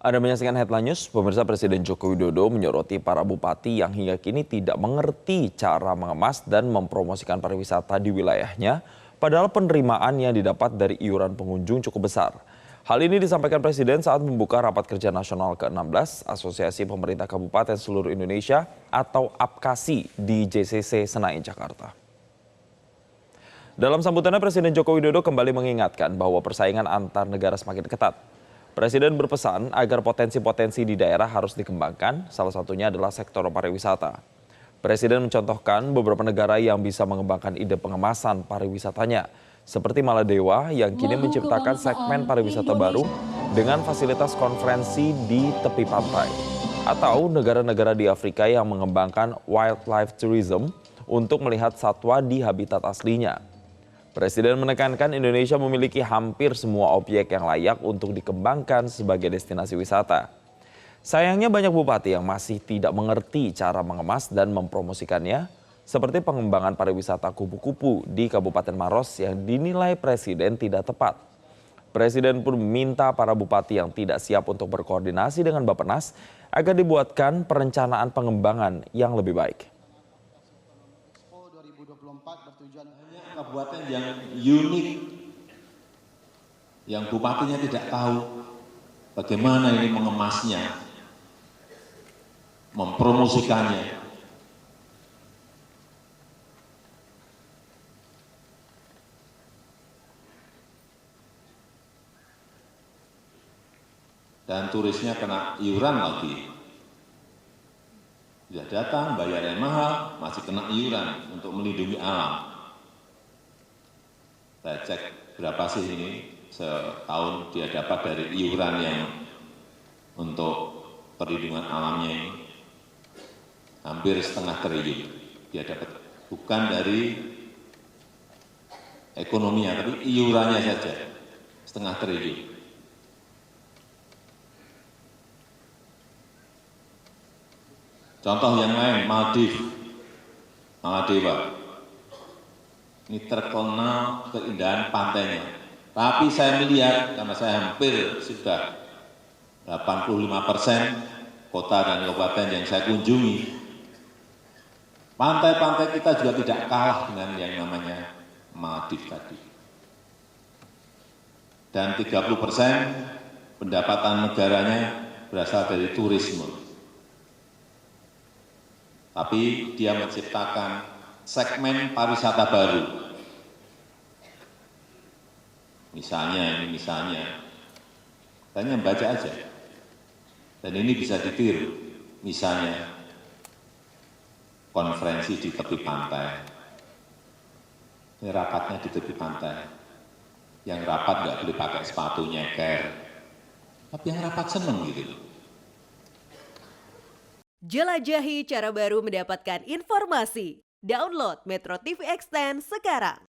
Ada menyaksikan headline news, pemirsa Presiden Joko Widodo menyoroti para bupati yang hingga kini tidak mengerti cara mengemas dan mempromosikan pariwisata di wilayahnya, padahal penerimaan yang didapat dari iuran pengunjung cukup besar. Hal ini disampaikan Presiden saat membuka Rapat Kerja Nasional ke-16 Asosiasi Pemerintah Kabupaten Seluruh Indonesia atau APKASI di JCC Senayan, Jakarta. Dalam sambutannya, Presiden Joko Widodo kembali mengingatkan bahwa persaingan antar negara semakin ketat. Presiden berpesan agar potensi-potensi di daerah harus dikembangkan, salah satunya adalah sektor pariwisata. Presiden mencontohkan beberapa negara yang bisa mengembangkan ide pengemasan pariwisatanya, seperti Maladewa yang kini menciptakan segmen pariwisata baru dengan fasilitas konferensi di tepi pantai. Atau negara-negara di Afrika yang mengembangkan wildlife tourism untuk melihat satwa di habitat aslinya. Presiden menekankan Indonesia memiliki hampir semua objek yang layak untuk dikembangkan sebagai destinasi wisata. Sayangnya banyak bupati yang masih tidak mengerti cara mengemas dan mempromosikannya, seperti pengembangan pariwisata kupu-kupu di Kabupaten Maros yang dinilai Presiden tidak tepat. Presiden pun meminta para bupati yang tidak siap untuk berkoordinasi dengan Bappenas agar dibuatkan perencanaan pengembangan yang lebih baik. 2024 bertujuan kabupaten yang unik, yang bupatinya tidak tahu bagaimana ini mengemasnya, mempromosikannya. Dan turisnya kena iuran lagi. Sudah datang, bayar yang mahal, masih kena iuran untuk melindungi alam. Saya cek berapa sih ini setahun dia dapat dari iuran yang untuk perlindungan alamnya ini. Hampir setengah triliun dia dapat. Bukan dari ekonominya, tapi iurannya saja setengah triliun. Contoh yang lain, Maladewa. Ini terkenal keindahan pantainya. Tapi saya melihat, karena saya hampir sudah 85% kota dan kabupaten yang saya kunjungi, pantai-pantai kita juga tidak kalah dengan yang namanya Maldives tadi. Dan 30% pendapatan negaranya berasal dari turisme. Tapi dia menciptakan segmen pariwisata baru. Misalnya, hanya baca aja. Dan ini bisa ditiru. Misalnya, konferensi di tepi pantai. Ini rapatnya di tepi pantai. Yang rapat nggak boleh pakai sepatu nyeker. Tapi yang rapat seneng gitu. Jelajahi cara baru mendapatkan informasi. Download Metro TV Extend sekarang.